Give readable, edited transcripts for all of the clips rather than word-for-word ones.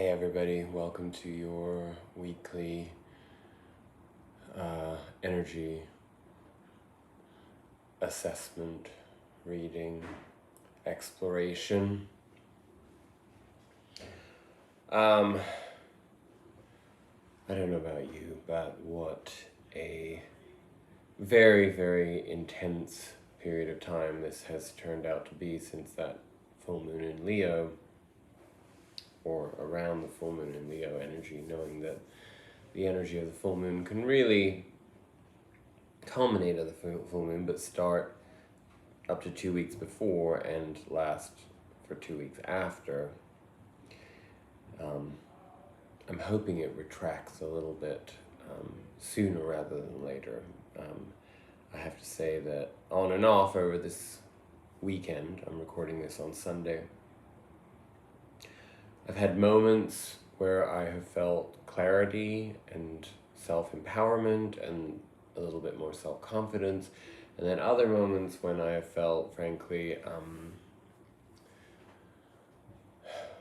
Hey everybody, welcome to your weekly energy assessment, reading, exploration. I don't know about you, but what a very, very intense period of time this has turned out to be since that full moon in Leo, or around the full moon in Leo energy, knowing that the energy of the full moon can really culminate at the full moon, but start up to 2 weeks before and last for 2 weeks after. I'm hoping it retracts a little bit sooner rather than later. I have to say that on and off over this weekend, I'm recording this on Sunday, I've had moments where I have felt clarity and self-empowerment and a little bit more self-confidence, and then other moments when I have felt, frankly,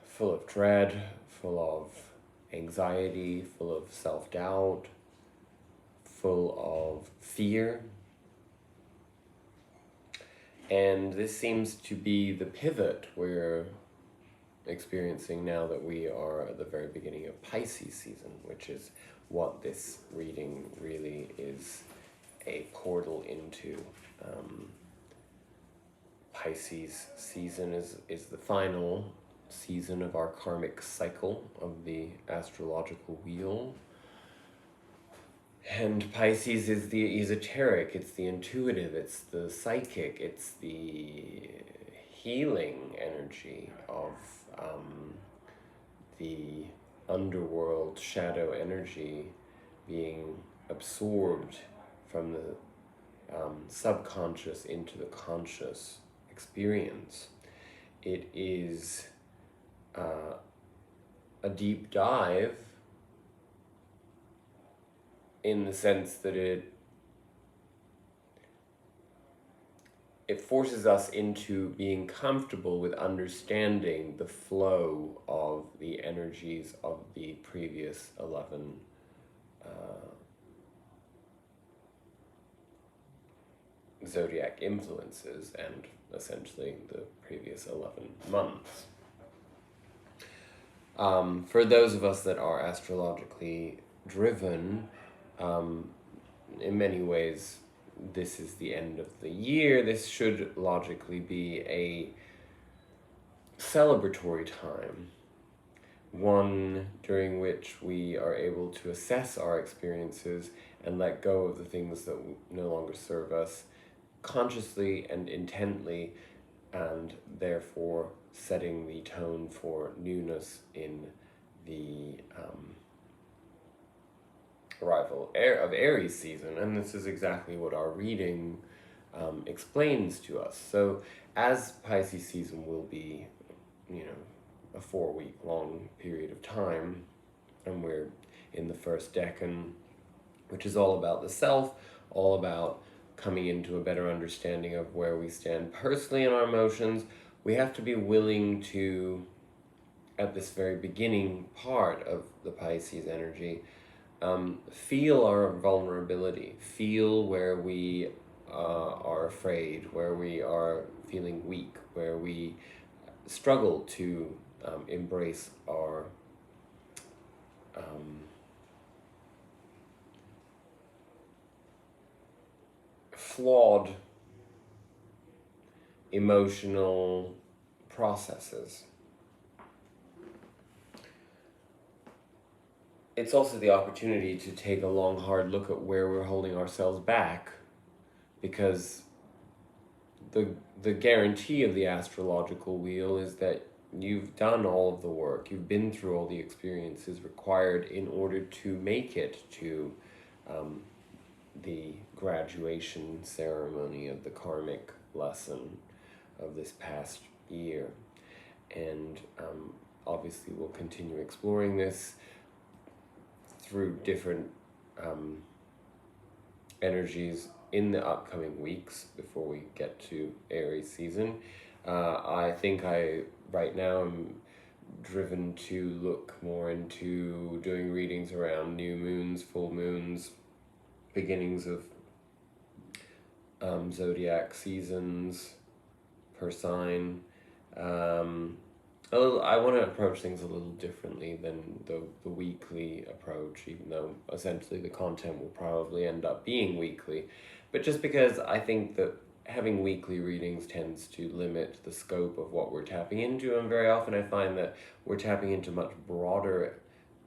full of dread, full of anxiety, full of self-doubt, full of fear. And this seems to be the pivot we're experiencing now that we are at the very beginning of Pisces season, which is what this reading really is a portal into. Pisces season is the final season of our karmic cycle of the astrological wheel. And Pisces is the esoteric, it's the intuitive, it's the psychic, it's the healing energy of the underworld shadow energy being absorbed from the subconscious into the conscious experience. It is a deep dive in the sense that it forces us into being comfortable with understanding the flow of the energies of the previous 11 zodiac influences and essentially the previous 11 months. For those of us that are astrologically driven, in many ways, this is the end of the year. This should logically be a celebratory time, one during which we are able to assess our experiences and let go of the things that no longer serve us consciously and intently, and therefore setting the tone for newness in the arrival of Aries season. And this is exactly what our reading explains to us. So as Pisces season will be, a 4-week long period of time, and we're in the first decan, which is all about the self, all about coming into a better understanding of where we stand personally in our emotions, we have to be willing to, at this very beginning part of the Pisces energy, feel our vulnerability, feel where we are afraid, where we are feeling weak, where we struggle to embrace our flawed emotional processes. It's also the opportunity to take a long, hard look at where we're holding ourselves back, because the guarantee of the astrological wheel is that you've done all of the work, you've been through all the experiences required in order to make it to the graduation ceremony of the karmic lesson of this past year. And obviously we'll continue exploring this through different energies in the upcoming weeks before we get to Aries season. I think right now I'm driven to look more into doing readings around new moons, full moons, beginnings of zodiac seasons per sign. I want to approach things a little differently than the weekly approach, even though essentially the content will probably end up being weekly. But just because I think that having weekly readings tends to limit the scope of what we're tapping into, and very often I find that we're tapping into much broader,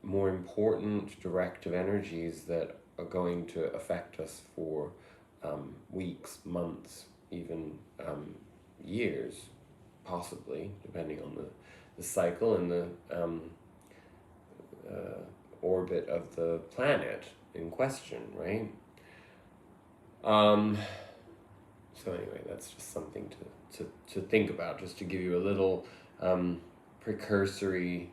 more important directive energies that are going to affect us for weeks, months, even years, possibly, depending on the cycle and the orbit of the planet in question, right? So anyway, that's just something to think about, just to give you a little precursory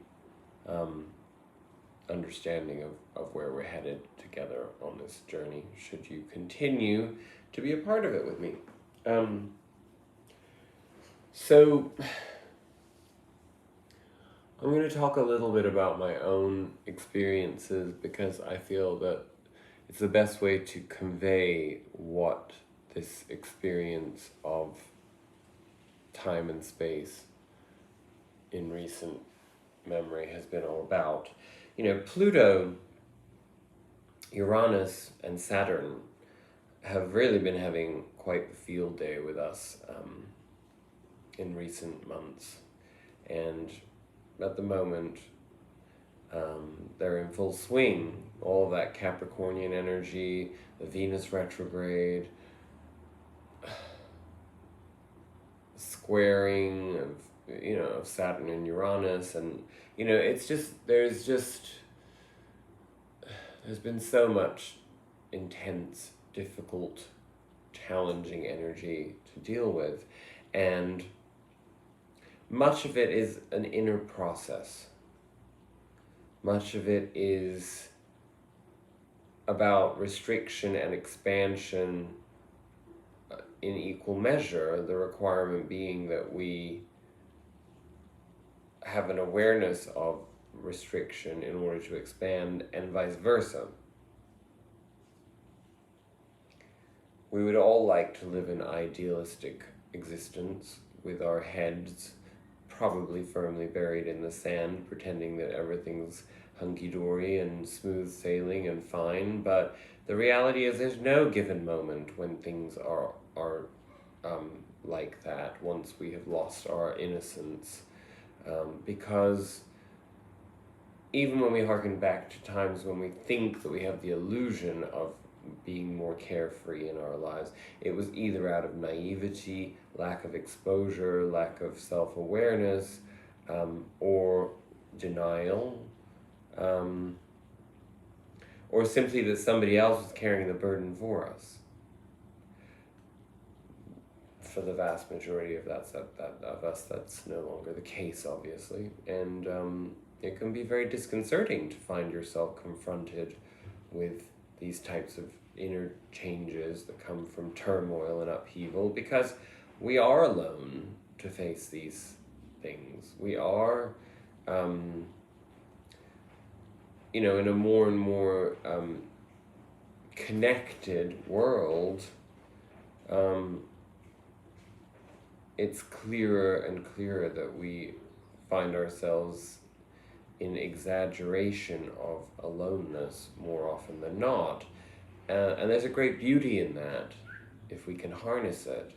understanding of where we're headed together on this journey, should you continue to be a part of it with me. So I'm going to talk a little bit about my own experiences, because I feel that it's the best way to convey what this experience of time and space in recent memory has been all about. You know, Pluto, Uranus, and Saturn have really been having quite the field day with us in recent months. And at the moment, they're in full swing. All of that Capricornian energy, the Venus retrograde, squaring of Saturn and Uranus, and it's just there's been so much intense, difficult, challenging energy to deal with, and much of it is an inner process. Much of it is about restriction and expansion in equal measure, the requirement being that we have an awareness of restriction in order to expand, and vice versa. We would all like to live an idealistic existence with our heads probably firmly buried in the sand, pretending that everything's hunky-dory and smooth sailing and fine, but the reality is there's no given moment when things are like that, once we have lost our innocence, because even when we harken back to times when we think that we have the illusion of being more carefree in our lives, it was either out of naivety, lack of exposure, lack of self-awareness, or denial, or simply that somebody else was carrying the burden for us. For the vast majority of us, that's no longer the case, obviously, and it can be very disconcerting to find yourself confronted with these types of inner changes that come from turmoil and upheaval, because we are alone to face these things. We are, in a more and more connected world. It's clearer and clearer that we find ourselves in exaggeration of aloneness more often than not. And there's a great beauty in that, if we can harness it.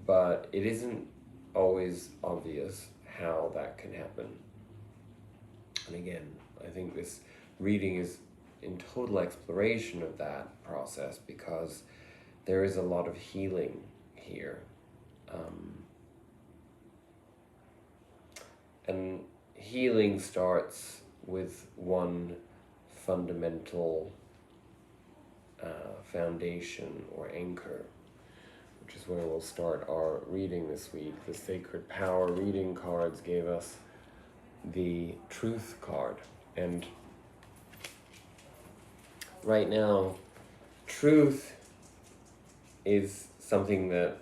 But it isn't always obvious how that can happen. And again, I think this reading is in total exploration of that process, because there is a lot of healing here. And healing starts with one fundamental foundation or anchor, which is where we'll start our reading this week. The Sacred Power reading cards gave us the Truth card. And right now, truth is something that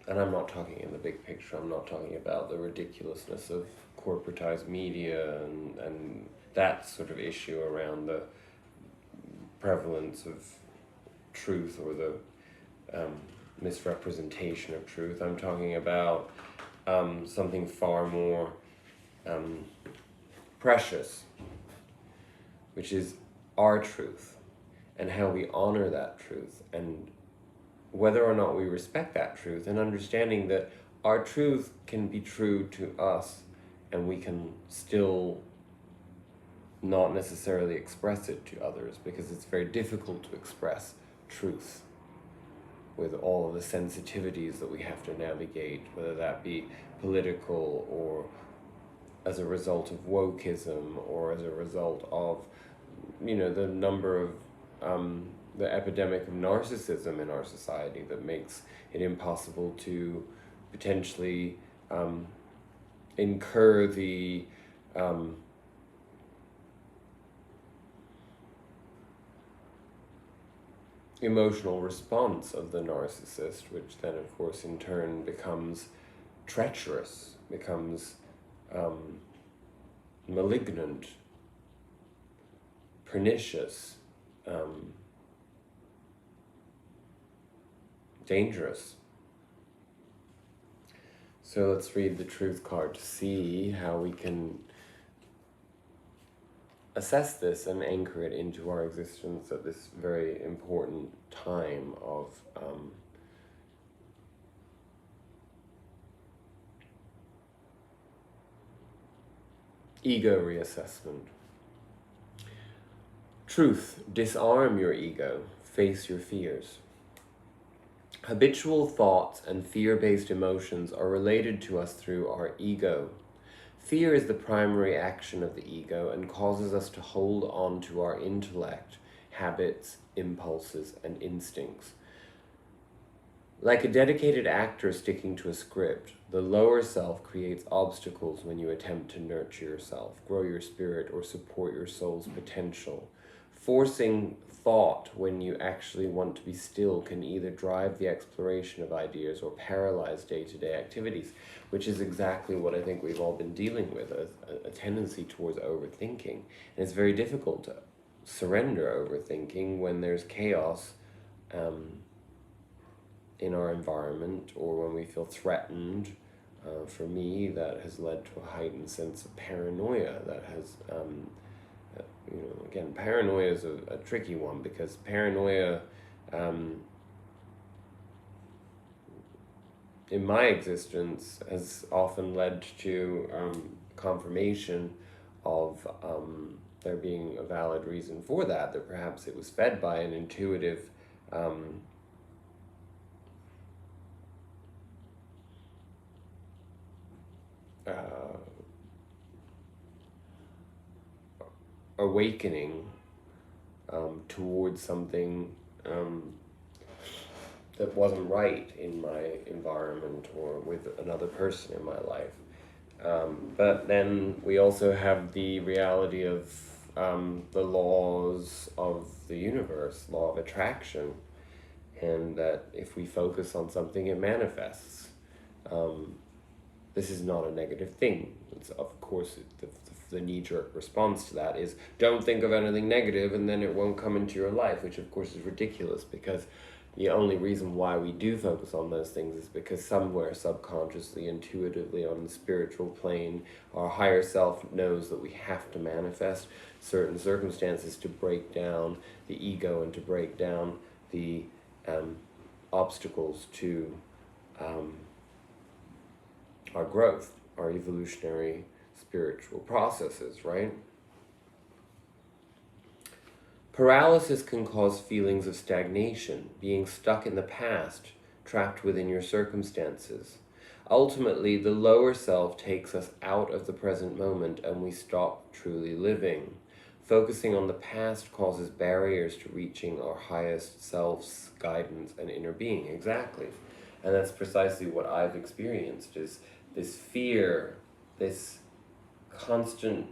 and I'm not talking in the big picture, I'm not talking about the ridiculousness of corporatized media and that sort of issue around the prevalence of truth or the misrepresentation of truth. I'm talking about something far more precious, which is our truth and how we honor that truth, and whether or not we respect that truth, and understanding that our truth can be true to us and we can still not necessarily express it to others, because it's very difficult to express truth with all of the sensitivities that we have to navigate, whether that be political or as a result of wokeism or as a result of, the number of the epidemic of narcissism in our society that makes it impossible to potentially incur the emotional response of the narcissist, which then of course in turn becomes treacherous, becomes malignant, pernicious, dangerous. So let's read the truth card to see how we can assess this and anchor it into our existence at this very important time of ego reassessment. Truth, disarm your ego, face your fears. Habitual thoughts and fear-based emotions are related to us through our ego. Fear is the primary action of the ego and causes us to hold on to our intellect, habits, impulses, and instincts. Like a dedicated actor sticking to a script, the lower self creates obstacles when you attempt to nurture yourself, grow your spirit, or support your soul's potential. Forcing thought when you actually want to be still can either drive the exploration of ideas or paralyze day-to-day activities, which is exactly what I think we've all been dealing with, a tendency towards overthinking. And it's very difficult to surrender overthinking when there's chaos in our environment, or when we feel threatened. For me, that has led to a heightened sense of paranoia that has again, paranoia is a tricky one, because paranoia in my existence has often led to confirmation of there being a valid reason for that perhaps it was fed by an intuitive awakening towards something that wasn't right in my environment or with another person in my life. But then we also have the reality of the laws of the universe, law of attraction, and that if we focus on something, it manifests. This is not a negative thing. It's, of course, the knee-jerk response to that is don't think of anything negative and then it won't come into your life, which of course is ridiculous, because the only reason why we do focus on those things is because somewhere subconsciously, intuitively, on the spiritual plane, our higher self knows that we have to manifest certain circumstances to break down the ego and to break down the obstacles to our growth, our evolutionary spiritual processes, right? Paralysis can cause feelings of stagnation, being stuck in the past, trapped within your circumstances. Ultimately, the lower self takes us out of the present moment and we stop truly living. Focusing on the past causes barriers to reaching our highest self's guidance and inner being. Exactly. And that's precisely what I've experienced, is this fear, this constant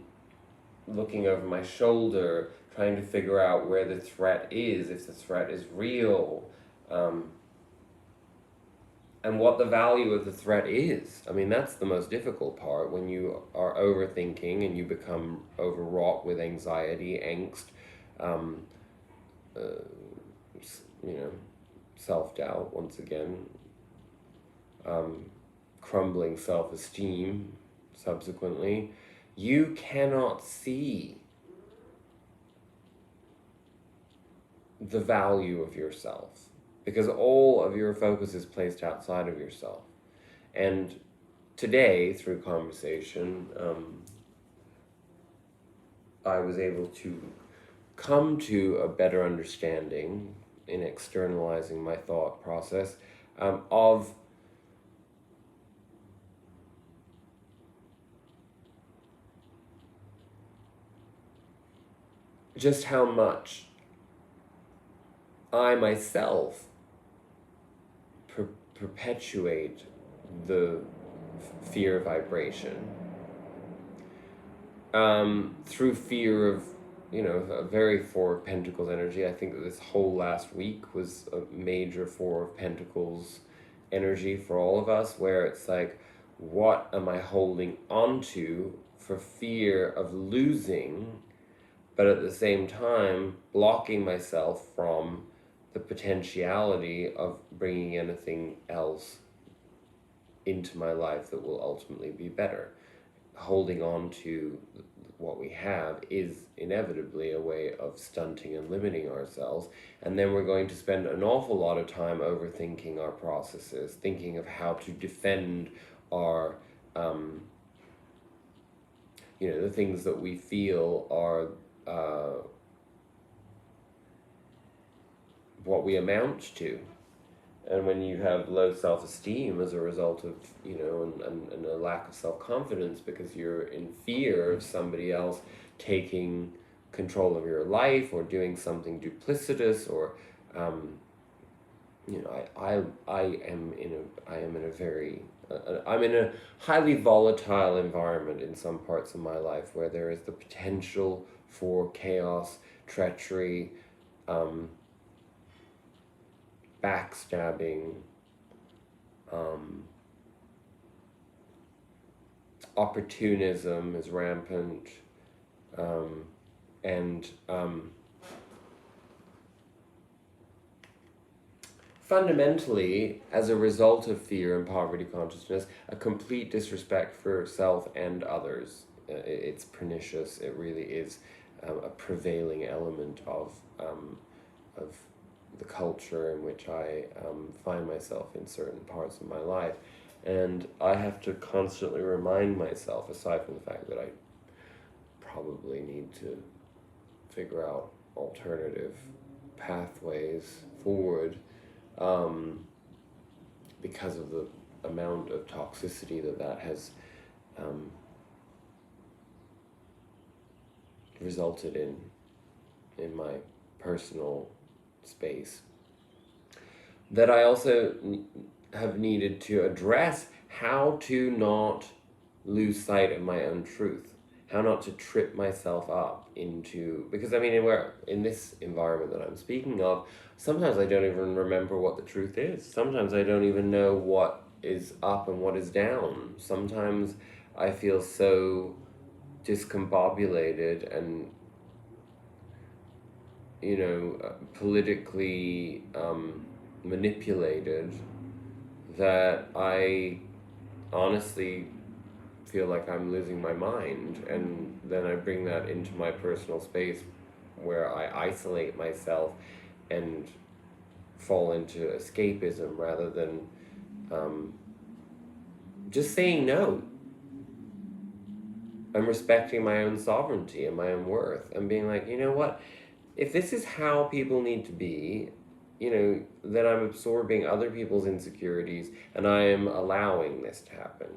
looking over my shoulder, trying to figure out where the threat is, if the threat is real. And and what the value of the threat is. I mean, that's the most difficult part, when you are overthinking and you become overwrought with anxiety, angst, um, uh, self-doubt, once again, crumbling self-esteem subsequently. You cannot see the value of yourself because all of your focus is placed outside of yourself. And today, through conversation, I was able to come to a better understanding in externalizing my thought process of just how much I myself perpetuate the fear vibration through fear of, a very Four of Pentacles energy. I think that this whole last week was a major Four of Pentacles energy for all of us, where it's like, what am I holding onto for fear of losing, but at the same time blocking myself from the potentiality of bringing anything else into my life that will ultimately be better. Holding on to what we have is inevitably a way of stunting and limiting ourselves, and then we're going to spend an awful lot of time overthinking our processes, thinking of how to defend our the things that we feel are what we amount to. And when you have low self-esteem as a result of, and a lack of self-confidence because you're in fear of somebody else taking control of your life or doing something duplicitous, or, I'm in a highly volatile environment in some parts of my life where there is the potential for chaos, treachery, backstabbing, opportunism is rampant, and fundamentally, as a result of fear and poverty consciousness, a complete disrespect for self and others. It's pernicious. It really is a prevailing element of the culture in which I find myself in certain parts of my life. And I have to constantly remind myself, aside from the fact that I probably need to figure out alternative pathways forward, because of the amount of toxicity that has resulted in my personal space, that I also have needed to address how to not lose sight of my own truth, how not to trip myself up into, because in this environment that I'm speaking of, sometimes I don't even remember what the truth is. Sometimes I don't even know what is up and what is down. Sometimes I feel so discombobulated and politically manipulated that I honestly feel like I'm losing my mind, and then I bring that into my personal space where I isolate myself and fall into escapism rather than just saying no. I'm respecting my own sovereignty and my own worth and being like, you know what, if this is how people need to be, then I'm absorbing other people's insecurities and I am allowing this to happen.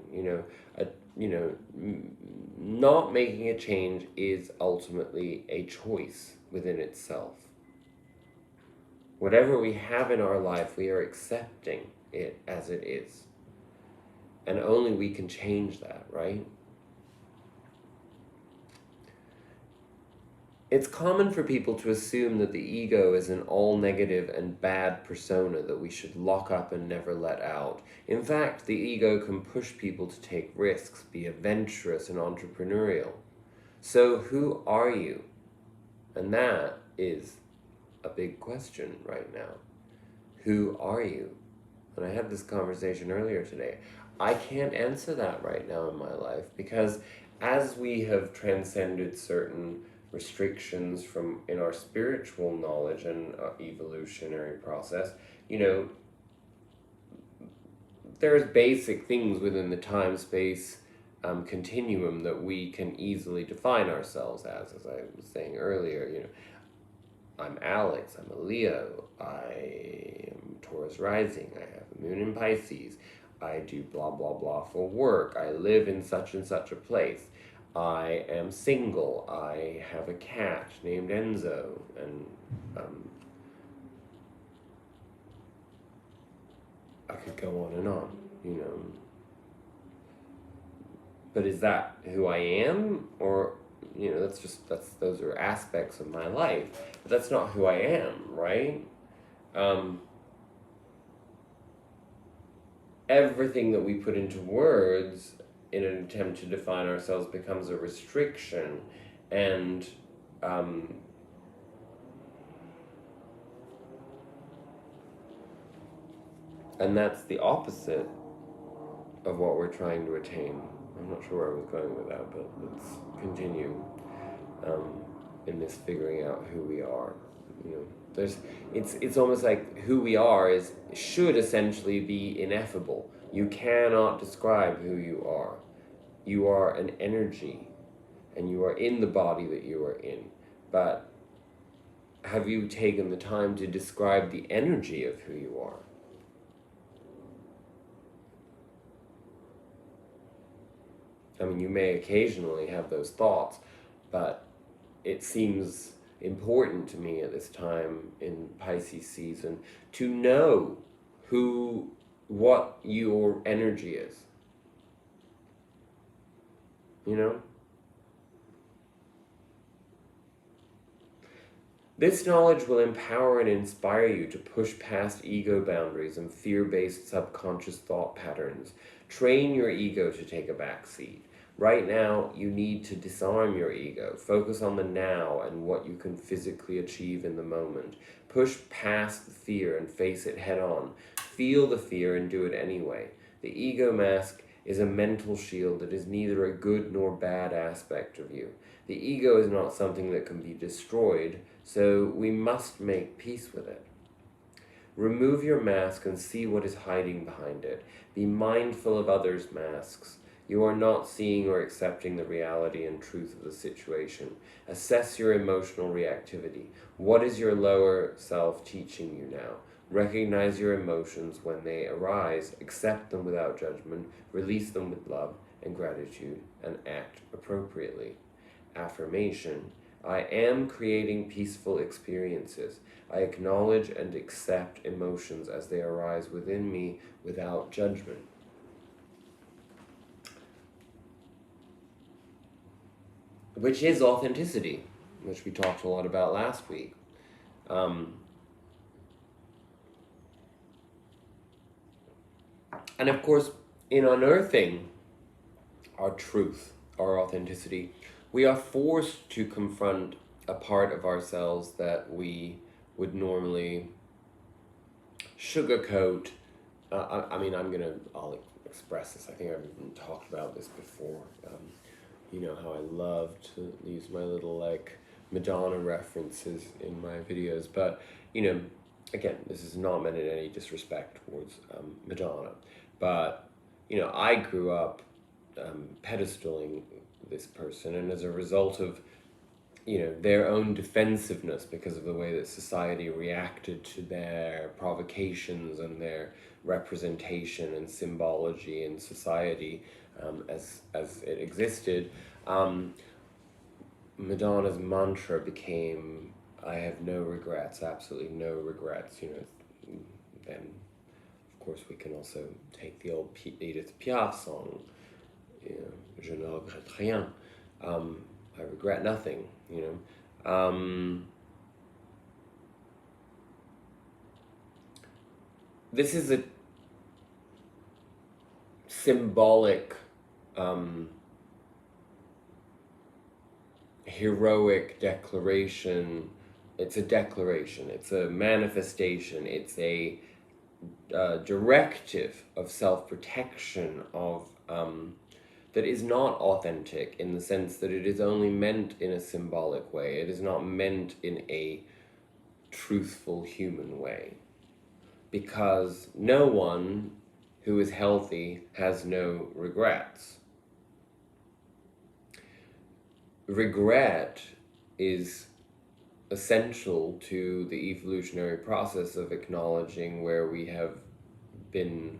Not making a change is ultimately a choice within itself. Whatever we have in our life, we are accepting it as it is. And only we can change that, right? It's common for people to assume that the ego is an all negative and bad persona that we should lock up and never let out. In fact, the ego can push people to take risks, be adventurous and entrepreneurial. So, who are you? And that is a big question right now. Who are you? And I had this conversation earlier today. I can't answer that right now in my life because as we have transcended certain restrictions from in our spiritual knowledge and evolutionary process, there's basic things within the time-space continuum that we can easily define ourselves as I was saying earlier. I'm Alex, I'm a Leo, I am Taurus rising, I have a moon in Pisces, I do blah blah blah for work, I live in such and such a place, I am single, I have a cat named Enzo, and I could go on and on. But is that who I am? Or, those are aspects of my life. But that's not who I am, right? Everything that we put into words in an attempt to define ourselves becomes a restriction. And that's the opposite of what we're trying to attain. I'm not sure where I was going with that, but let's continue in this figuring out who we are. It's almost like who we are should essentially be ineffable. You cannot describe who you are. You are an energy, and you are in the body that you are in. But have you taken the time to describe the energy of who you are? I mean, you may occasionally have those thoughts, but it seems important to me at this time in Pisces season to know what your energy is. This knowledge will empower and inspire you to push past ego boundaries and fear-based subconscious thought patterns. Train your ego to take a back seat. Right now, you need to disarm your ego. Focus on the now and what you can physically achieve in the moment. Push past the fear and face it head on. Feel the fear and do it anyway. The ego mask is a mental shield that is neither a good nor bad aspect of you. The ego is not something that can be destroyed, so we must make peace with it. Remove your mask and see what is hiding behind it. Be mindful of others' masks. You are not seeing or accepting the reality and truth of the situation. Assess your emotional reactivity. What is your lower self teaching you now? Recognize your emotions when they arise, accept them without judgment, release them with love and gratitude, and act appropriately. Affirmation: I am creating peaceful experiences. I acknowledge and accept emotions as they arise within me without judgment. Which is authenticity, which we talked a lot about last week. And of course, in unearthing our truth, our authenticity, we are forced to confront a part of ourselves that we would normally sugarcoat. I'll express this. I think I've even talked about this before. You know how I love to use my little Madonna references in my videos, but again, this is not meant in any disrespect towards Madonna, but I grew up pedestaling this person, and as a result of their own defensiveness because of the way that society reacted to their provocations and their representation and symbology in society as it existed, Madonna's mantra became, I have no regrets, absolutely no regrets. Then of course we can also take the old Edith Piaf song, Je ne regrette rien. I regret nothing, This is a symbolic, heroic declaration. It's a declaration, it's a manifestation, it's a directive of self-protection, of that is not authentic, in the sense that it is only meant in a symbolic way. It is not meant in a truthful human way, because no one who is healthy has no regrets. Regret is essential to the evolutionary process of acknowledging where we have been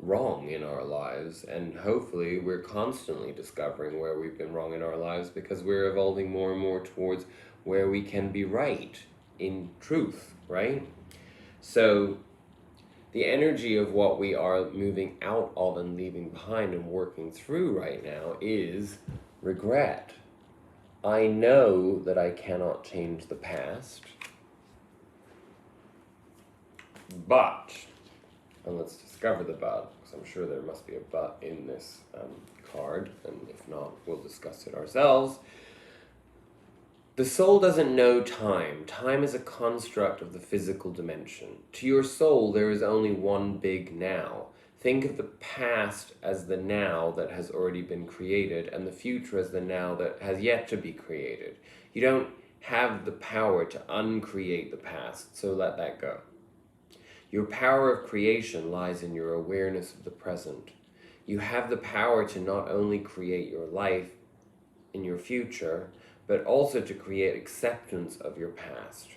wrong in our lives, and hopefully we're constantly discovering where we've been wrong in our lives, because we're evolving more and more towards where we can be right in truth, right? So the energy of what we are moving out of and leaving behind and working through right now is regret. I know that I cannot change the past, but, and let's discover the but, because I'm sure there must be a but in this card, and if not, we'll discuss it ourselves. The soul doesn't know time. Time is a construct of the physical dimension. To your soul, there is only one big now. Think of the past as the now that has already been created, and the future as the now that has yet to be created. You don't have the power to uncreate the past, so let that go. Your power of creation lies in your awareness of the present. You have the power to not only create your life in your future, but also to create acceptance of your past.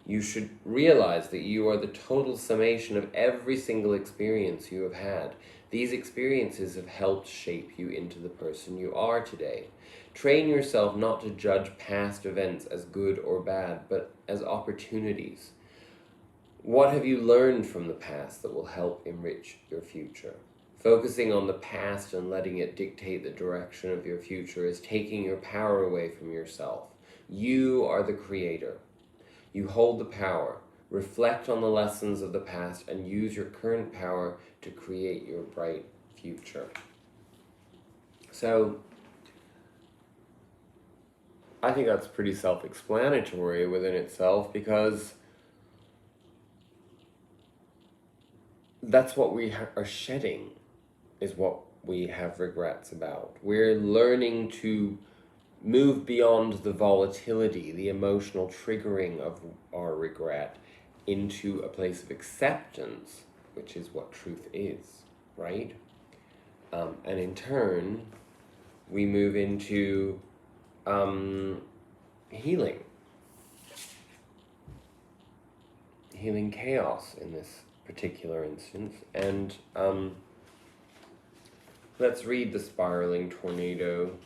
You should realize that you are the total summation of every single experience you have had. These experiences have helped shape you into the person you are today. Train yourself not to judge past events as good or bad, but as opportunities. What have you learned from the past that will help enrich your future? Focusing on the past and letting it dictate the direction of your future is taking your power away from yourself. You are the creator. You hold the power. Reflect on the lessons of the past and use your current power to create your bright future. So, I think that's pretty self-explanatory within itself, because that's what we are shedding, is what we have regrets about. We're learning to move beyond the volatility, the emotional triggering of our regret, into a place of acceptance, which is what truth is, right? And in turn, we move into healing chaos in this particular instance. And let's read the spiraling tornado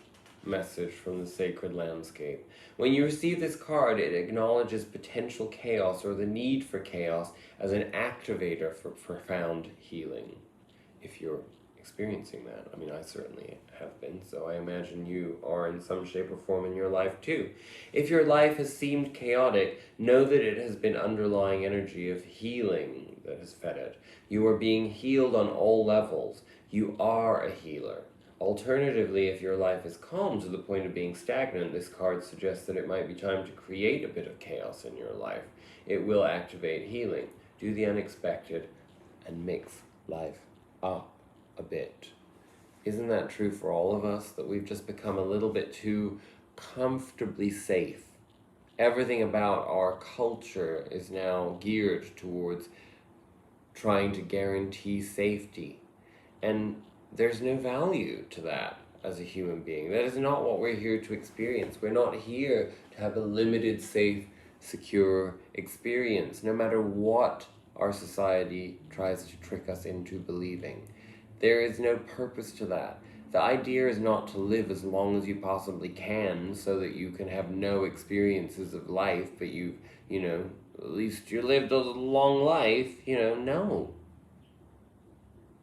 message from the sacred landscape. When you receive this card, it acknowledges potential chaos, or the need for chaos, as an activator for profound healing. If you're experiencing that. I mean, I certainly have been, so I imagine you are in some shape or form in your life too. If your life has seemed chaotic, know that it has been underlying energy of healing that has fed it. You are being healed on all levels. You are a healer. Alternatively, if your life is calm to the point of being stagnant, this card suggests that it might be time to create a bit of chaos in your life. It will activate healing. Do the unexpected and mix life up a bit. Isn't that true for all of us, that we've just become a little bit too comfortably safe? Everything about our culture is now geared towards trying to guarantee safety, and there's no value to that as a human being. That is not what we're here to experience. We're not here to have a limited, safe, secure experience, no matter what our society tries to trick us into believing. There is no purpose to that. The idea is not to live as long as you possibly can so that you can have no experiences of life, but at least you lived a long life, no.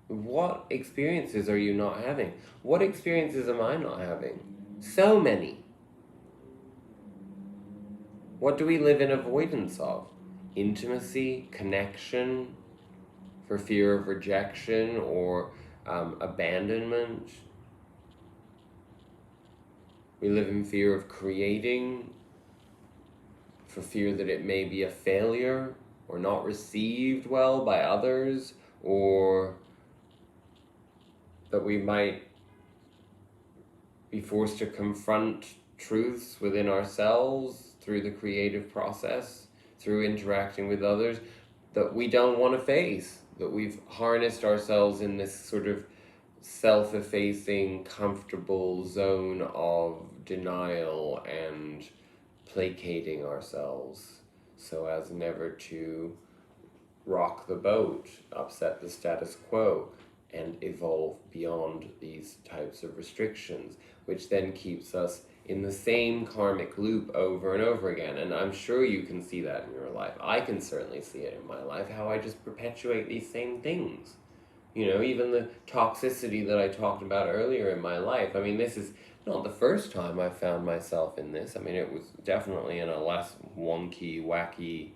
What experiences are you not having? What experiences am I not having? So many. What do we live in avoidance of? Intimacy, connection, for fear of rejection or abandonment. We live in fear of creating, for fear that it may be a failure or not received well by others, or that we might be forced to confront truths within ourselves through the creative process, through interacting with others, that we don't want to face, that we've harnessed ourselves in this sort of self-effacing, comfortable zone of denial and placating ourselves so as never to rock the boat, upset the status quo, and evolve beyond these types of restrictions, which then keeps us in the same karmic loop over and over again. And I'm sure you can see that in your life. I can certainly see it in my life, how I just perpetuate these same things. You know, even the toxicity that I talked about earlier in my life. I mean, this is not the first time I found myself in this. I mean, it was definitely in a less wonky, wacky,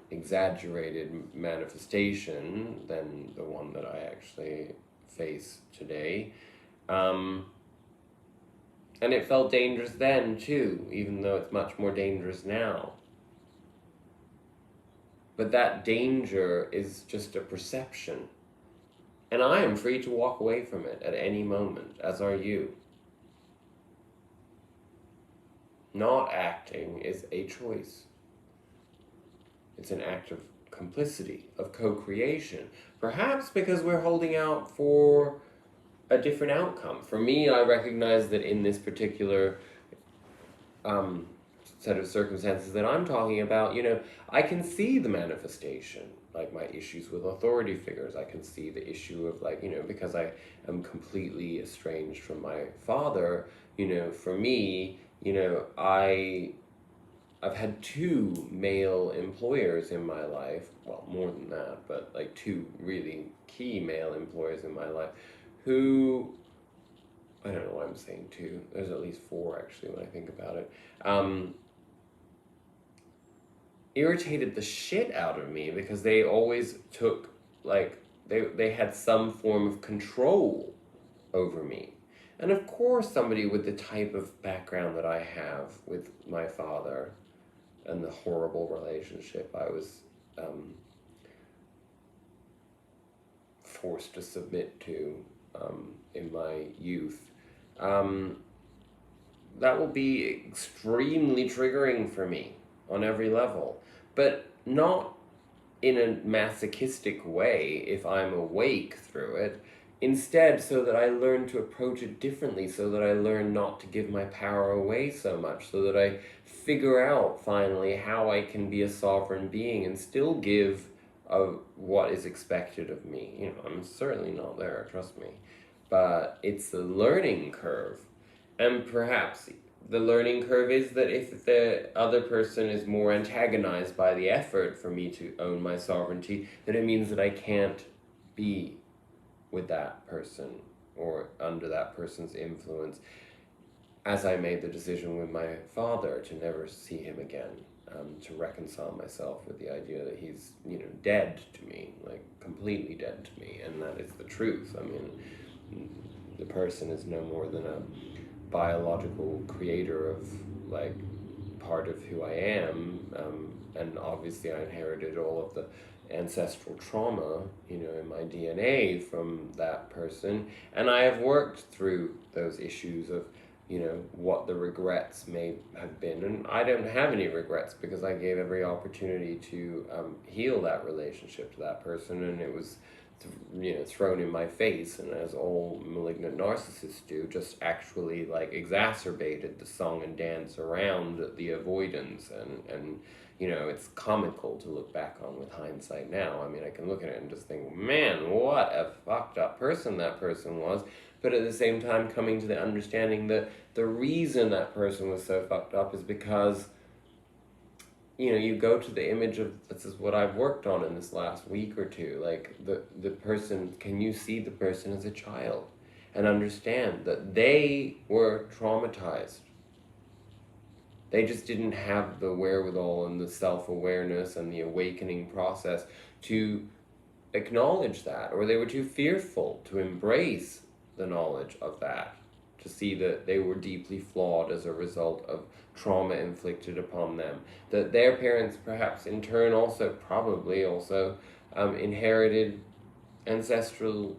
exaggerated manifestation than the one that I actually face today. And it felt dangerous then, too, even though it's much more dangerous now. But that danger is just a perception. And I am free to walk away from it at any moment, as are you. Not acting is a choice. It's an act of complicity, of co-creation. Perhaps because we're holding out for a different outcome. For me, I recognize that in this particular set of circumstances that I'm talking about, you know, I can see the manifestation, like my issues with authority figures. I can see the issue of, like, you know, because I am completely estranged from my father, you know, for me, you know, I've had two male employers in my life, well, more than that, but like two really key male employers in my life who, I don't know why I'm saying two, there's at least four actually when I think about it, irritated the shit out of me because they always took, like, they had some form of control over me. And of course, somebody with the type of background that I have with my father and the horrible relationship I was forced to submit to in my youth, that will be extremely triggering for me on every level, but not in a masochistic way if I'm awake through it. Instead, so that I learn to approach it differently, so that I learn not to give my power away so much, so that I figure out finally how I can be a sovereign being and still give what is expected of me. You know, I'm certainly not there, trust me. But it's the learning curve. And perhaps the learning curve is that if the other person is more antagonized by the effort for me to own my sovereignty, then it means that I can't be with that person or under that person's influence, as I made the decision with my father to never see him again, to reconcile myself with the idea that he's, you know, dead to me, like completely dead to me, and that is the truth. I mean, the person is no more than a biological creator of, like, part of who I am, and obviously I inherited all of the ancestral trauma, you know, in my DNA from that person, and I have worked through those issues of, you know, what the regrets may have been, and I don't have any regrets because I gave every opportunity to heal that relationship to that person, and it was you know, thrown in my face, and as all malignant narcissists do, just actually, like, exacerbated the song and dance around the avoidance, and you know, it's comical to look back on with hindsight now. I mean, I can look at it and just think, man, what a fucked up person that person was, but at the same time coming to the understanding that the reason that person was so fucked up is because, you know, you go to the image of, this is what I've worked on in this last week or two, like the person, can you see the person as a child and understand that they were traumatized They just didn't have the wherewithal and the self-awareness and the awakening process to acknowledge that, or they were too fearful to embrace the knowledge of that, to see that they were deeply flawed as a result of trauma inflicted upon them, that their parents perhaps in turn also probably also inherited ancestral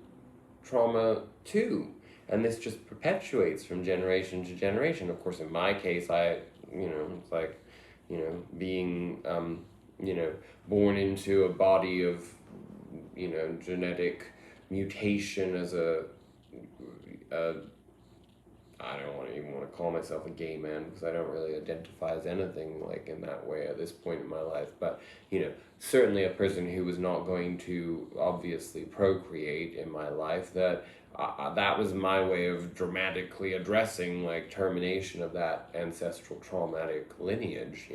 trauma too, and this just perpetuates from generation to generation. Of course, in my case, it's like, being born into a body of genetic mutation as a I don't even want to call myself a gay man, because I don't really identify as anything like in that way at this point in my life. But, certainly a person who was not going to obviously procreate in my life, that was my way of dramatically addressing like termination of that ancestral traumatic lineage,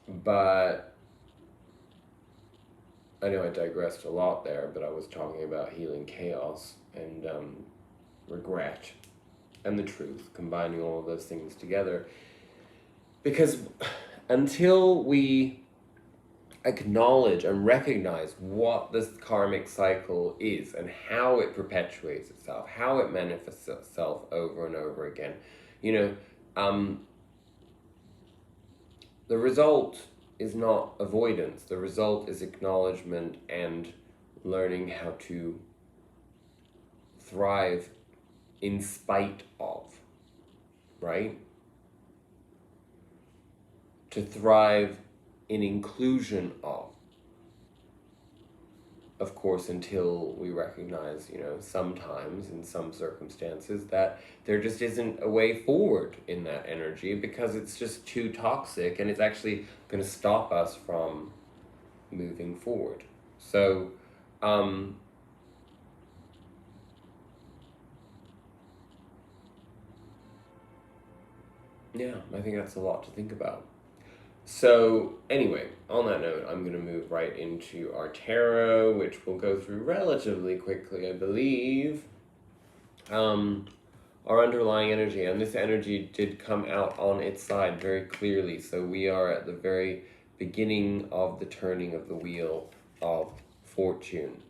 But I know I digressed a lot there, but I was talking about healing chaos and regret and the truth, combining all of those things together. Because until we acknowledge and recognize what this karmic cycle is and how it perpetuates itself, how it manifests itself over and over again, the result is not avoidance. The result is acknowledgement and learning how to thrive in spite of, right? To thrive in inclusion of. Of course, until we recognize, sometimes in some circumstances that there just isn't a way forward in that energy because it's just too toxic and it's actually going to stop us from moving forward. So, yeah, I think that's a lot to think about. So, anyway, on that note, I'm going to move right into our tarot, which we'll go through relatively quickly, I believe. Our underlying energy, and this energy did come out on its side very clearly. So we are at the very beginning of the turning of the wheel of fortune.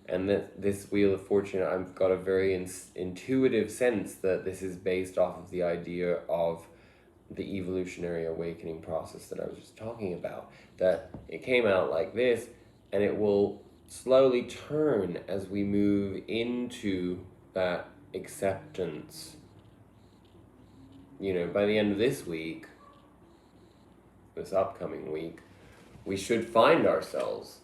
And this wheel of fortune, I've got a very intuitive sense that this is based off of the idea of the evolutionary awakening process that I was just talking about. That it came out like this, and it will slowly turn as we move into that acceptance. By the end of this week, this upcoming week, we should find ourselves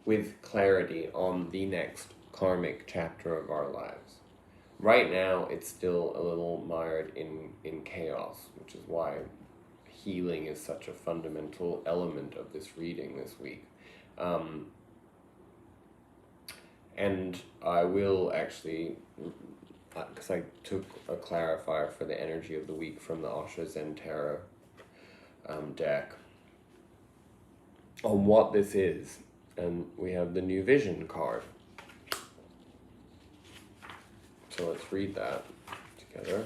with clarity on the next karmic chapter of our lives. Right now, it's still a little mired in chaos, which is why healing is such a fundamental element of this reading this week. And I will actually, because I took a clarifier for the energy of the week from the Osho Zen Tarot deck on what this is. And we have the New Vision card. So let's read that together.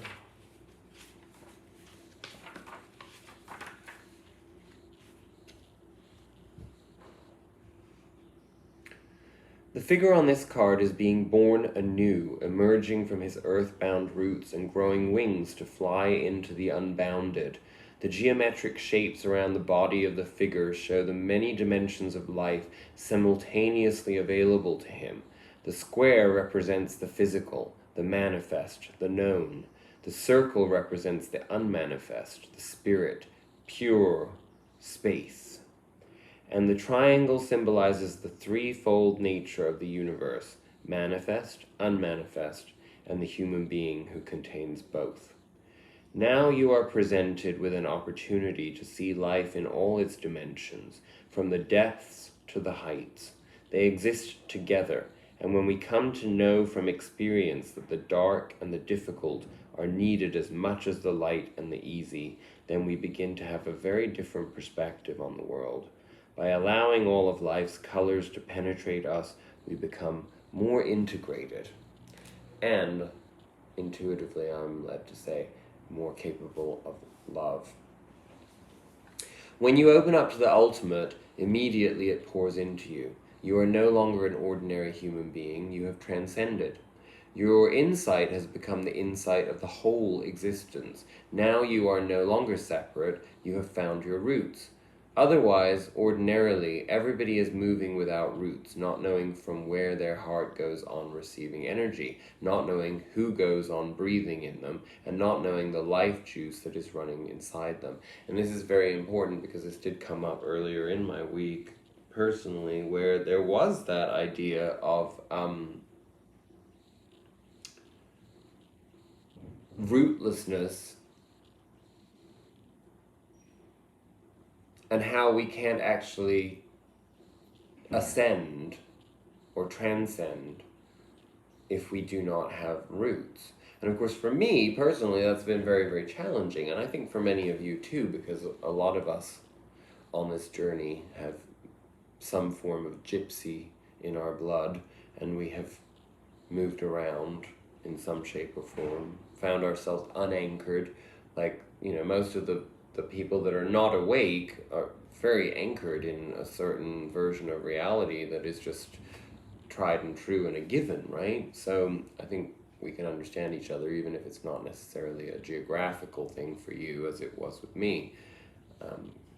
The figure on this card is being born anew, emerging from his earthbound roots and growing wings to fly into the unbounded. The geometric shapes around the body of the figure show the many dimensions of life simultaneously available to him. The square represents the physical, the manifest, the known. The circle represents the unmanifest, the spirit, pure space. And the triangle symbolizes the threefold nature of the universe, manifest, unmanifest, and the human being who contains both. Now you are presented with an opportunity to see life in all its dimensions, from the depths to the heights. They exist together, and when we come to know from experience that the dark and the difficult are needed as much as the light and the easy, then we begin to have a very different perspective on the world. By allowing all of life's colors to penetrate us, we become more integrated. and intuitively, I'm led to say, more capable of love. When you open up to the ultimate, immediately it pours into you. You are no longer an ordinary human being, you have transcended. Your insight has become the insight of the whole existence. Now you are no longer separate, you have found your roots. Otherwise, ordinarily, everybody is moving without roots, not knowing from where their heart goes on receiving energy, not knowing who goes on breathing in them, and not knowing the life juice that is running inside them. And this is very important because this did come up earlier in my week, personally, where there was that idea of rootlessness and how we can't actually ascend or transcend if we do not have roots. And of course, for me personally, that's been very, very challenging. And I think for many of you too, because a lot of us on this journey have some form of gypsy in our blood, and we have moved around in some shape or form, found ourselves unanchored. Like, most of the people that are not awake are very anchored in a certain version of reality that is just tried and true and a given, right? So I think we can understand each other, even if it's not necessarily a geographical thing for you, as it was with me,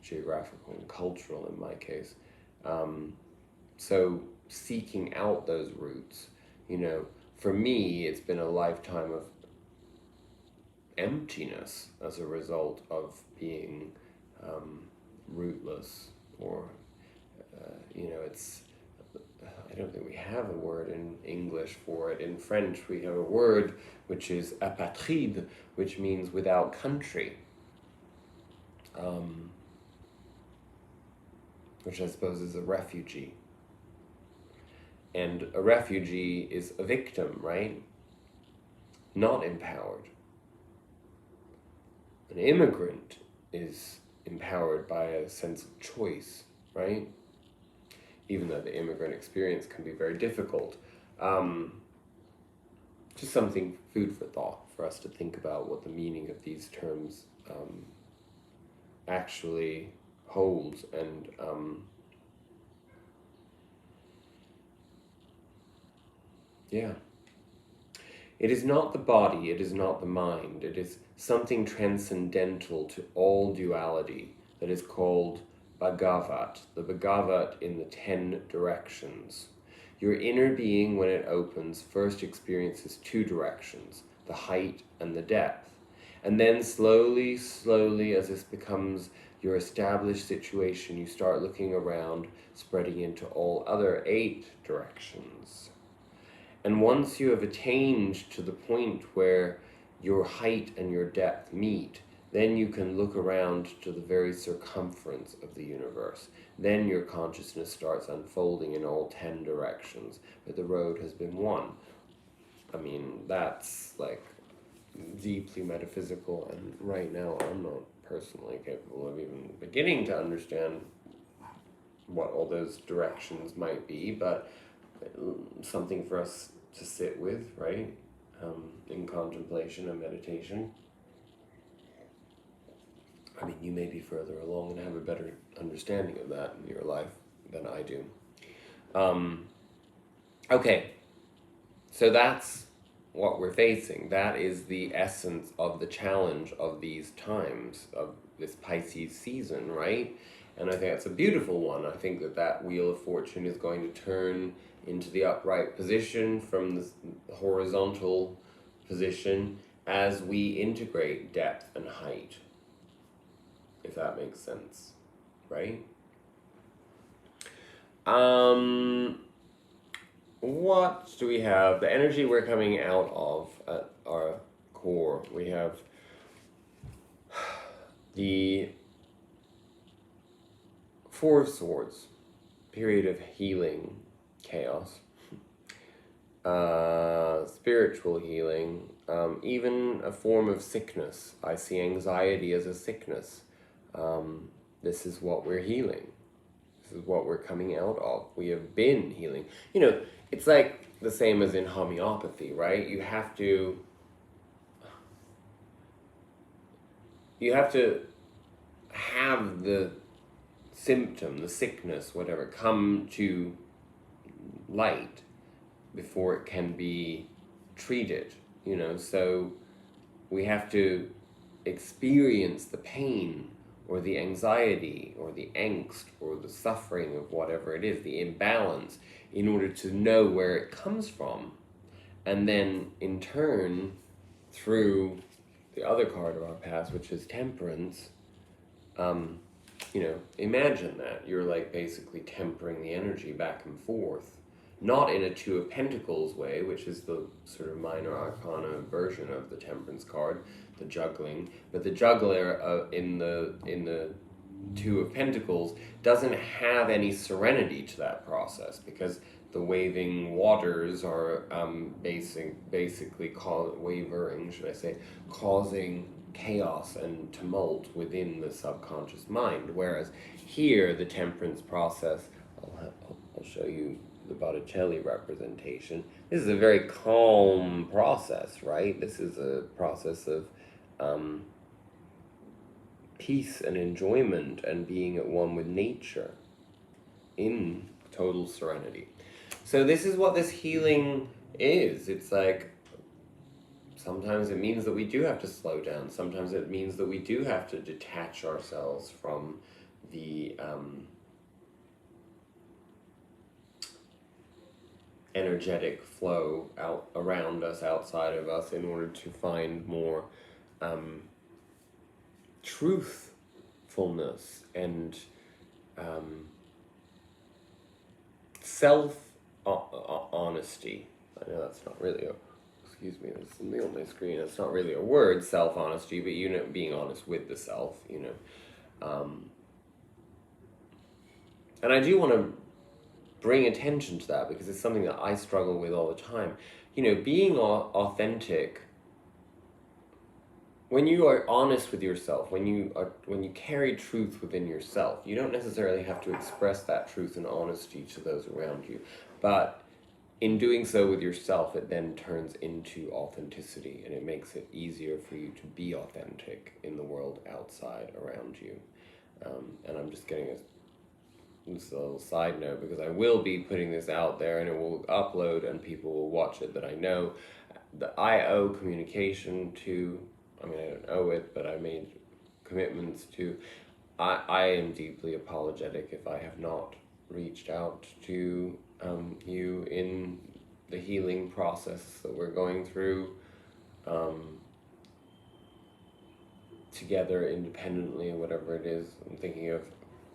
geographical and cultural in my case. So seeking out those roots, for me, it's been a lifetime of emptiness as a result of being rootless, or it's, I don't think we have a word in English for it. In French, we have a word which is apatride, which means without country, which I suppose is a refugee. And a refugee is a victim, right? Not empowered. An immigrant is empowered by a sense of choice, right? Even though the immigrant experience can be very difficult. Just something, food for thought, for us to think about what the meaning of these terms actually holds. And it is not the body, it is not the mind, it is something transcendental to all duality that is called Bhagavat, the Bhagavat in the 10 directions. Your inner being, when it opens, first experiences 2 directions, the height and the depth. And then slowly, as this becomes your established situation, you start looking around, spreading into all other 8 directions. And once you have attained to the point where your height and your depth meet, then you can look around to the very circumference of the universe. Then your consciousness starts unfolding in all 10 directions, but the road has been won. I mean, that's like deeply metaphysical, and right now I'm not personally capable of even beginning to understand what all those directions might be, but something for us to sit with, right? In contemplation and meditation. I mean, you may be further along and have a better understanding of that in your life than I do. Okay, so that's what we're facing. That is the essence of the challenge of these times, of this Pisces season, right? And I think that's a beautiful one. I think that Wheel of Fortune is going to turn into the upright position from the horizontal position as we integrate depth and height, if that makes sense, right? What do we have? The energy we're coming out of at our core. We have the Four of Swords, period of healing, chaos, spiritual healing, even a form of sickness. I see anxiety as a sickness. This is what we're healing. This is what we're coming out of. We have been healing. You know, it's like the same as in homeopathy, right? You have to have the symptom, the sickness, whatever, come to light before it can be treated, you know. So we have to experience the pain or the anxiety or the angst or the suffering of whatever it is, the imbalance, in order to know where it comes from. And then in turn, through the other card of our past, which is temperance, you know, imagine that you're like basically tempering the energy back and forth, not in a Two of Pentacles way, which is the sort of minor arcana version of the temperance card, the juggling, but the juggler in the Two of Pentacles doesn't have any serenity to that process, because the waving waters are basically wavering, should I say, causing chaos and tumult within the subconscious mind. Whereas here, the temperance process, I'll show you the Botticelli representation. This is a very calm process, right? This is a process of peace and enjoyment and being at one with nature in total serenity. So this is what this healing is. It's like, sometimes it means that we do have to slow down. Sometimes it means that we do have to detach ourselves from the energetic flow out around us, outside of us, in order to find more truthfulness and self-honesty. I know that's not really excuse me, there's something on my screen. It's not really a word, self-honesty, but, you know, being honest with the self, you know. And I do want to bring attention to that, because it's something that I struggle with all the time. You know, being authentic, when you are honest with yourself, when you carry truth within yourself, you don't necessarily have to express that truth and honesty to those around you, but in doing so with yourself, it then turns into authenticity, and it makes it easier for you to be authentic in the world outside around you. And I'm just getting this little side note, because I will be putting this out there and it will upload and people will watch it, that I know that I owe communication to. I mean, I don't owe it, but I made commitments to. I am deeply apologetic if I have not reached out to you in the healing process that we're going through together, independently, or whatever it is. I'm thinking of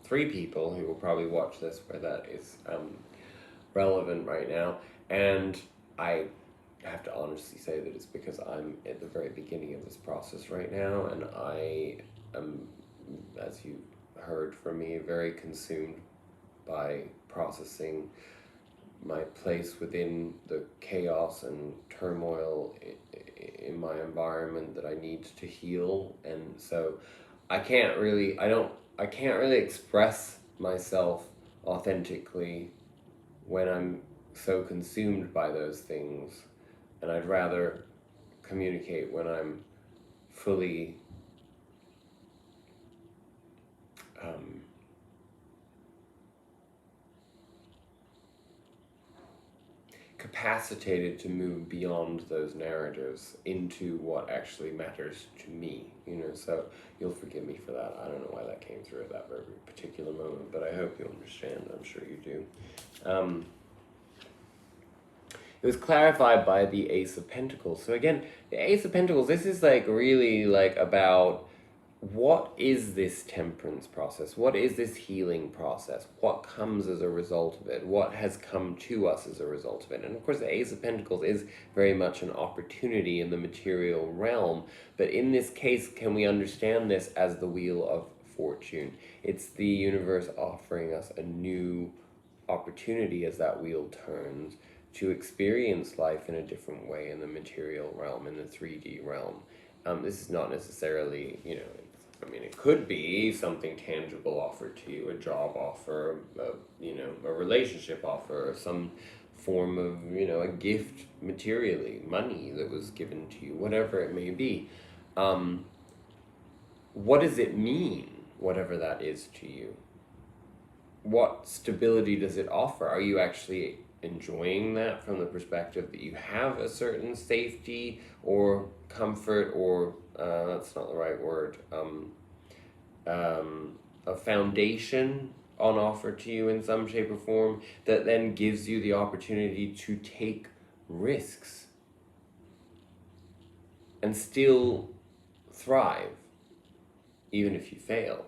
3 people who will probably watch this where that is relevant right now, and I have to honestly say that it's because I'm at the very beginning of this process right now, and I am, as you heard from me, very consumed by processing my place within the chaos and turmoil in my environment that I need to heal. And so I can't really express myself authentically when I'm so consumed by those things, and I'd rather communicate when I'm fully capacitated to move beyond those narratives into what actually matters to me, you know. So you'll forgive me for that. I don't know why that came through at that very particular moment, but I hope you understand. I'm sure you do. It was clarified by the Ace of Pentacles. So again, the Ace of Pentacles, this is like really like about, what is this temperance process? What is this healing process? What comes as a result of it? What has come to us as a result of it? And of course, the Ace of Pentacles is very much an opportunity in the material realm. But in this case, can we understand this as the Wheel of Fortune? It's the universe offering us a new opportunity as that wheel turns to experience life in a different way in the material realm, in the 3D realm. This is not necessarily, you know, I mean, it could be something tangible offered to you, a job offer, a relationship offer, or some form of, a gift materially, money that was given to you, whatever it may be. What does it mean, whatever that is to you? What stability does it offer? Are you actually enjoying that from the perspective that you have a certain safety or comfort, or that's not the right word, a foundation on offer to you in some shape or form that then gives you the opportunity to take risks and still thrive, even if you fail?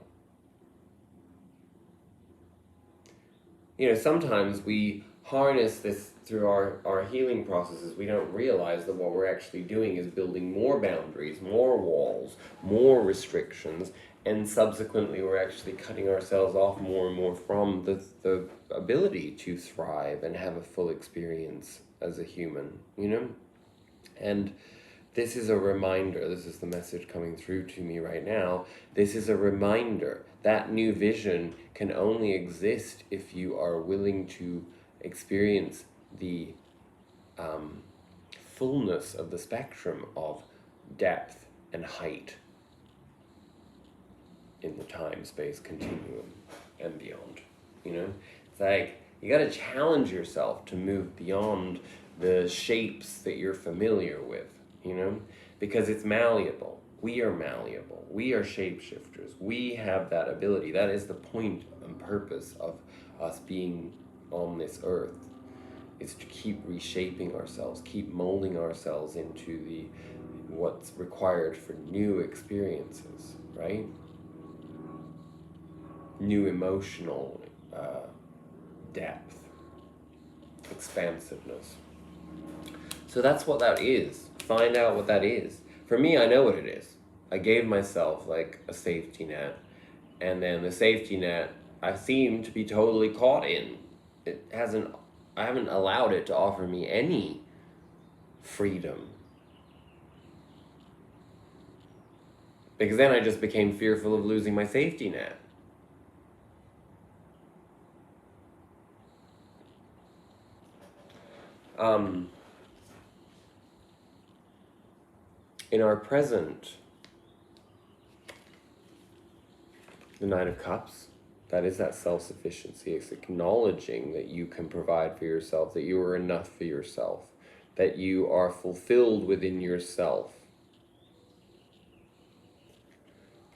Sometimes we harness this through our healing processes. We don't realize that what we're actually doing is building more boundaries, more walls, more restrictions, and subsequently we're actually cutting ourselves off more and more from the ability to thrive and have a full experience as a human, And this is a reminder, this is the message coming through to me right now. This is a reminder that new vision can only exist if you are willing to experience the fullness of the spectrum of depth and height in the time-space continuum and beyond. It's like you got to challenge yourself to move beyond the shapes that you're familiar with, because it's malleable. We are malleable. We are shapeshifters. We have that ability. That is the point and purpose of us being on this earth, is to keep reshaping ourselves, keep molding ourselves into what's required for new experiences, right? New emotional depth, expansiveness. So that's what that is. Find out what that is. For me, I know what it is. I gave myself like a safety net, and then the safety net I seem to be totally caught in. I haven't allowed it to offer me any freedom. Because then I just became fearful of losing my safety net. In our present, the Nine of Cups, that is that self-sufficiency. It's acknowledging that you can provide for yourself, that you are enough for yourself, that you are fulfilled within yourself.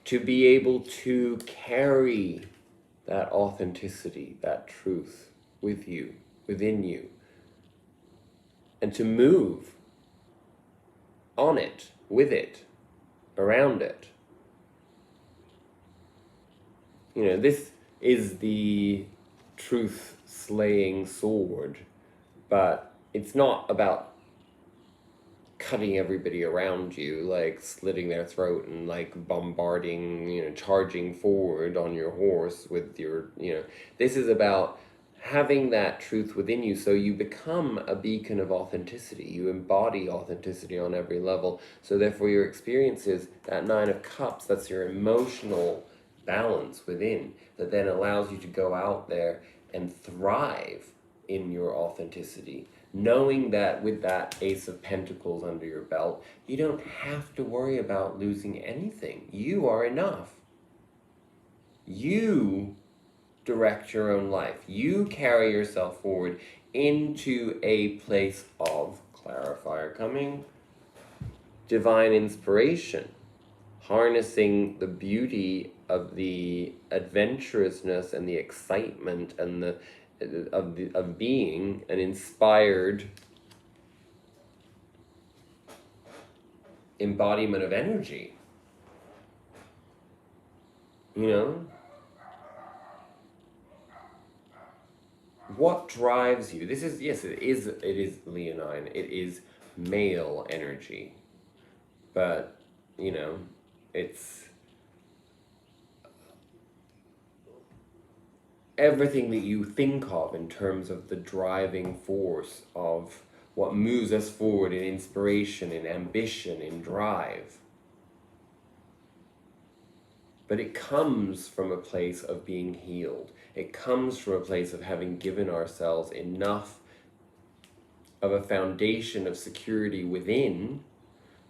To be able to carry that authenticity, that truth with you, within you, and to move on it, with it, around it. This is the truth-slaying sword, but it's not about cutting everybody around you, like slitting their throat and like bombarding, charging forward on your horse with your, this is about having that truth within you, so you become a beacon of authenticity. You embody authenticity on every level. So therefore your experiences, that Nine of Cups, that's your emotional balance within, that then allows you to go out there and thrive in your authenticity, knowing that with that Ace of Pentacles under your belt, you don't have to worry about losing anything. You are enough. You direct your own life. You carry yourself forward into a place of clarifier coming, divine inspiration, harnessing the beauty of the adventurousness and the excitement and of being an inspired embodiment of energy. What drives you? This is, yes, it is leonine. It is male energy. But, it's everything that you think of in terms of the driving force of what moves us forward in inspiration, in ambition, in drive. but it comes from a place of being healed. It comes from a place of having given ourselves enough of a foundation of security within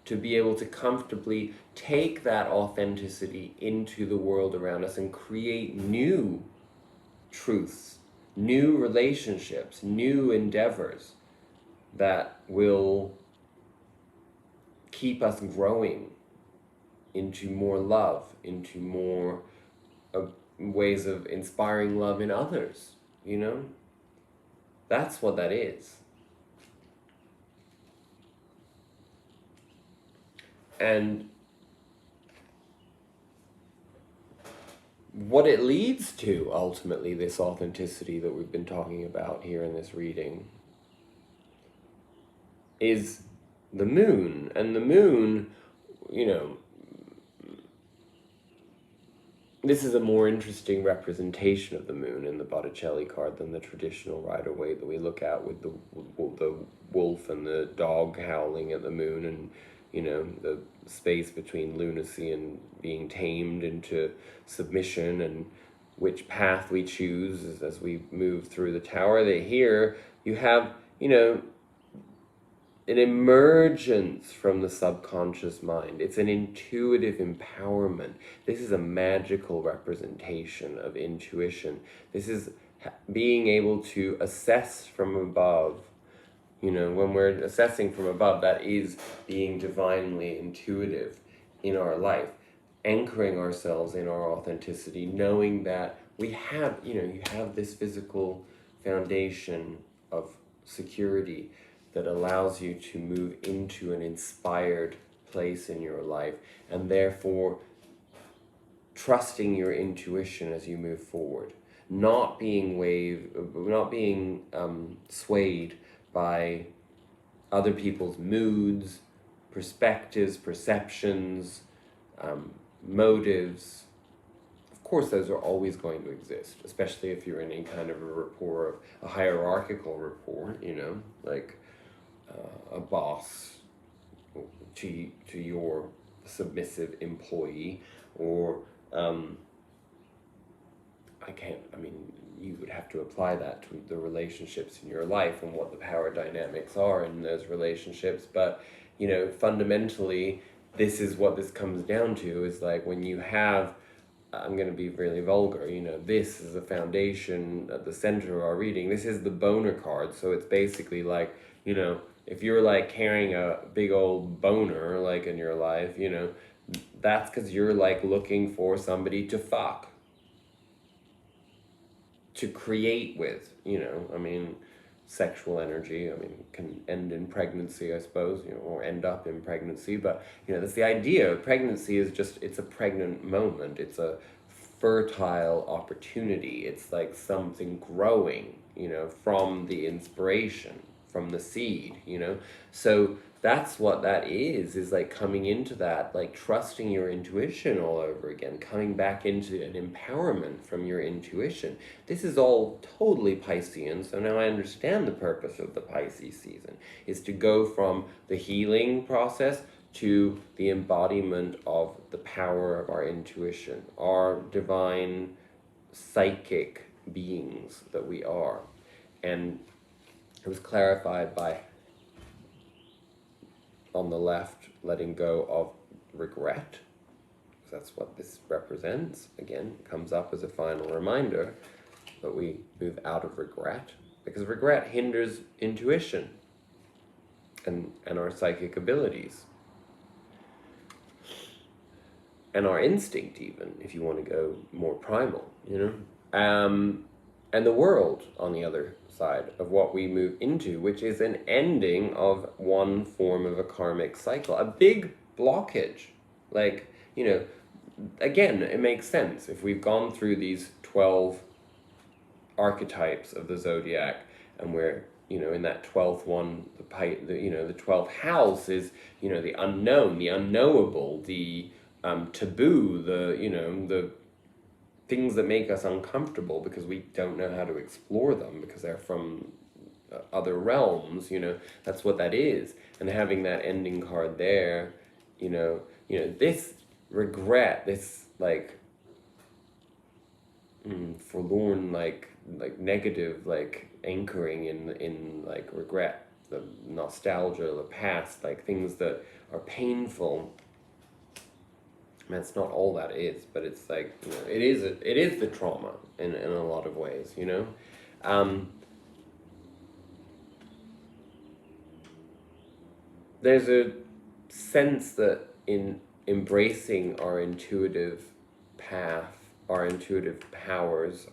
to be able to comfortably take that authenticity into the world around us and create new truths, new relationships, new endeavors that will keep us growing into more love, into more ways of inspiring love in others, you know? That's what that is. And what it leads to, ultimately, this authenticity that we've been talking about here in this reading, is the moon. And the moon, you know, this is a more interesting representation of the moon in the Botticelli card than the traditional Rider-Waite that we look at with the wolf and the dog howling at the moon, and, you know, the space between lunacy and being tamed into submission, and which path we choose as we move through the tower. That here you have, you know, an emergence from the subconscious mind. It's an intuitive empowerment. This is a magical representation of intuition. This is being able to assess from above. You know, when we're assessing from above, that is being divinely intuitive in our life, anchoring ourselves in our authenticity, knowing that we have, you know, you have this physical foundation of security that allows you to move into an inspired place in your life, and therefore trusting your intuition as you move forward, not being swayed by other people's moods, perspectives, perceptions, motives. Of course, those are always going to exist, especially if you're in any kind of a rapport, a hierarchical rapport, you know, like a boss to your submissive employee, or you would have to apply that to the relationships in your life and what the power dynamics are in those relationships. But, you know, fundamentally, this is what this comes down to, is like when you have, I'm going to be really vulgar, you know, this is a foundation at the center of our reading. This is the boner card. So it's basically like, you know, if you're like carrying a big old boner like in your life, you know, that's because you're like looking for somebody to fuck, to create with, you know. I mean, sexual energy, I mean, can end in pregnancy, I suppose, you know, or end up in pregnancy. But, you know, that's the idea. Pregnancy is just, it's a pregnant moment. It's a fertile opportunity. It's like something growing, you know, from the inspiration, from the seed, you know. So that's what that is like coming into that, like trusting your intuition all over again, coming back into an empowerment from your intuition. This is all totally Piscean. So now I understand the purpose of the Pisces season is to go from the healing process to the embodiment of the power of our intuition, our divine psychic beings that we are. And it was clarified by, on the left, letting go of regret. That's what this represents. Again, it comes up as a final reminder that we move out of regret, because regret hinders intuition and our psychic abilities. And our instinct, even, if you want to go more primal, you know? And the world, on the other side of what we move into, which is an ending of one form of a karmic cycle, a big blockage. Like, you know, again, it makes sense. If we've gone through these 12 archetypes of the zodiac, and we're, you know, in that 12th one, the 12th house is, you know, the unknown, the unknowable, the taboo, the things that make us uncomfortable because we don't know how to explore them because they're from other realms, you know. That's what that is. And having that ending card there, you know, this regret, this like forlorn, like negative, like anchoring in like regret, the nostalgia, the past, like things that are painful. That's not all that is, but it's like, it is the trauma in a lot of ways, Um, there's a sense that in embracing our intuitive path, our intuitive powers,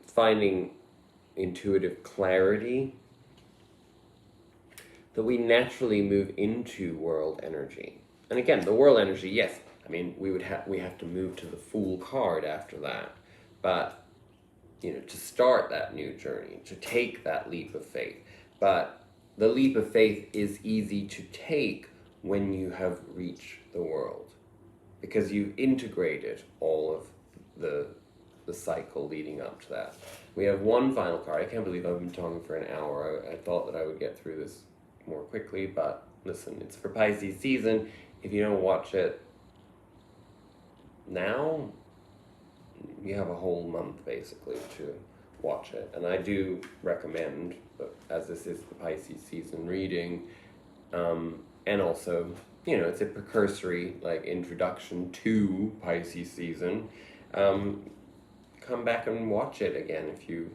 finding intuitive clarity, that we naturally move into world energy. And again, the world energy, yes, I mean, we have to move to the Fool card after that. But, to start that new journey, to take that leap of faith. But the leap of faith is easy to take when you have reached the world, because you've integrated all of the cycle leading up to that. We have one final card. I can't believe I've been talking for an hour. I thought that I would get through this more quickly, but listen, it's for Pisces season. If you don't watch it now, you have a whole month basically to watch it. And I do recommend, as this is the Pisces season reading, and also, it's a precursory, like, introduction to Pisces season. Come back and watch it again if you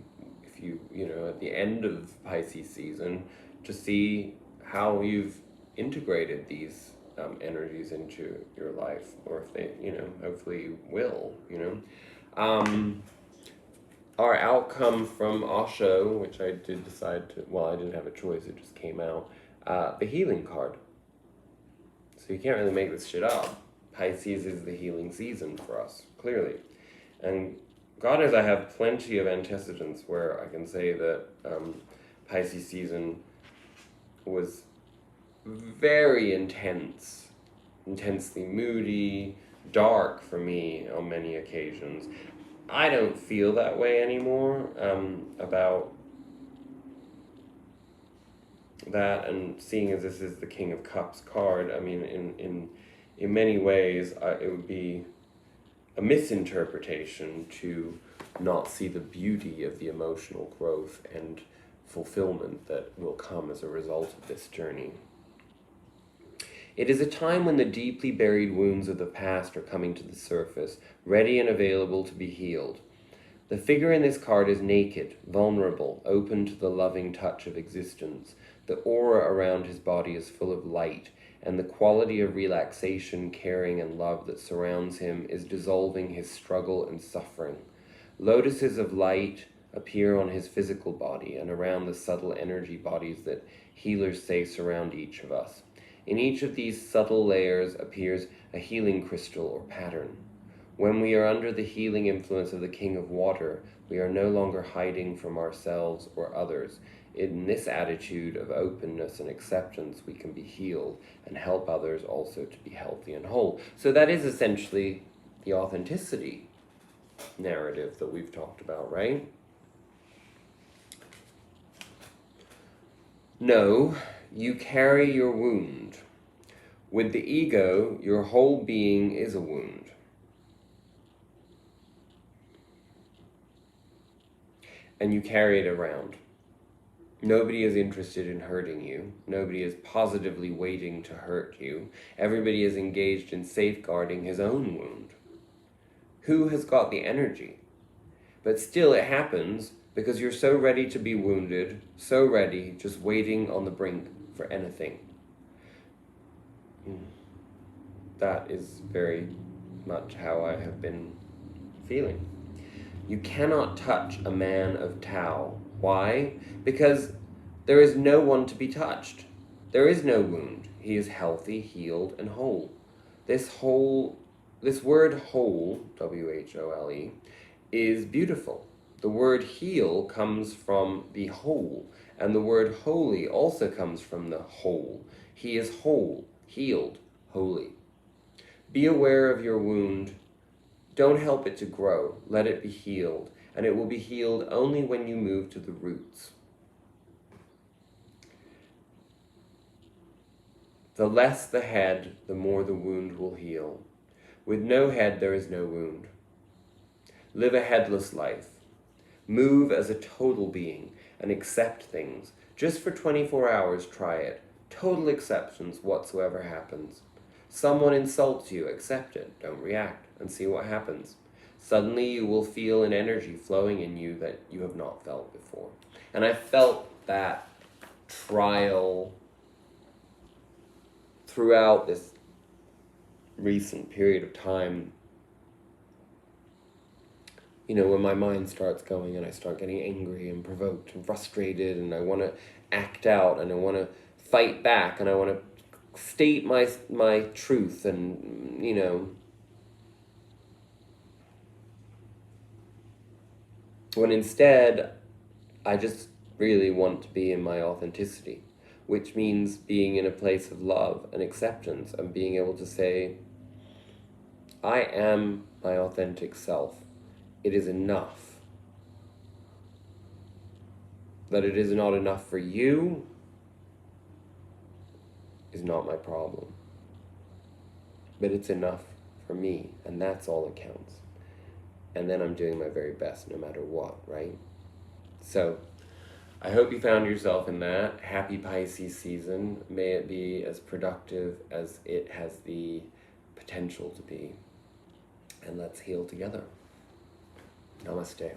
at the end of Pisces season, to see how you've integrated these energies into your life, or if they, hopefully will, Our outcome from Osho, which I did decide to, well, I didn't have a choice, it just came out, the healing card. So you can't really make this shit up. Pisces is the healing season for us, clearly. And God knows I have plenty of antecedents where I can say that Pisces season was very intense, intensely moody, dark for me on many occasions. I don't feel that way anymore about that, and seeing as this is the King of Cups card, I mean, in many ways, it would be a misinterpretation to not see the beauty of the emotional growth and fulfillment that will come as a result of this journey. It is a time when the deeply buried wounds of the past are coming to the surface, ready and available to be healed. The figure in this card is naked, vulnerable, open to the loving touch of existence. The aura around his body is full of light, and the quality of relaxation, caring, and love that surrounds him is dissolving his struggle and suffering. Lotuses of light appear on his physical body and around the subtle energy bodies that healers say surround each of us. In each of these subtle layers appears a healing crystal or pattern. When we are under the healing influence of the King of Water, we are no longer hiding from ourselves or others. In this attitude of openness and acceptance, we can be healed and help others also to be healthy and whole. So that is essentially the authenticity narrative that we've talked about, right? No, you carry your wound. With the ego, your whole being is a wound. And you carry it around. Nobody is interested in hurting you. Nobody is positively waiting to hurt you. Everybody is engaged in safeguarding his own wound. Who has got the energy? But still it happens because you're so ready to be wounded, so ready, just waiting on the brink for anything. That is very much how I have been feeling. You cannot touch a man of Tao. Why? Because there is no one to be touched. There is no wound. He is healthy, healed, and whole. This word whole, W-H-O-L-E, is beautiful. The word heal comes from the whole, and the word holy also comes from the whole. He is whole, healed, holy. Be aware of your wound. Don't help it to grow. Let it be healed. And it will be healed only when you move to the roots. The less the head, the more the wound will heal. With no head, there is no wound. Live a headless life. Move as a total being and accept things. Just for 24 hours, try it. Total acceptance whatsoever happens. Someone insults you, accept it, don't react, and see what happens. Suddenly you will feel an energy flowing in you that you have not felt before. And I felt that trial throughout this recent period of time. You know, when my mind starts going and I start getting angry and provoked and frustrated and I want to act out and I want to fight back and I want to state my truth and, you know, when instead I just really want to be in my authenticity, which means being in a place of love and acceptance and being able to say, I am my authentic self. It is enough. That it is not enough for you is not my problem. But it's enough for me, and that's all that counts. And then I'm doing my very best no matter what, right? So, I hope you found yourself in that. Happy Pisces season. May it be as productive as it has the potential to be. And let's heal together. Namaste.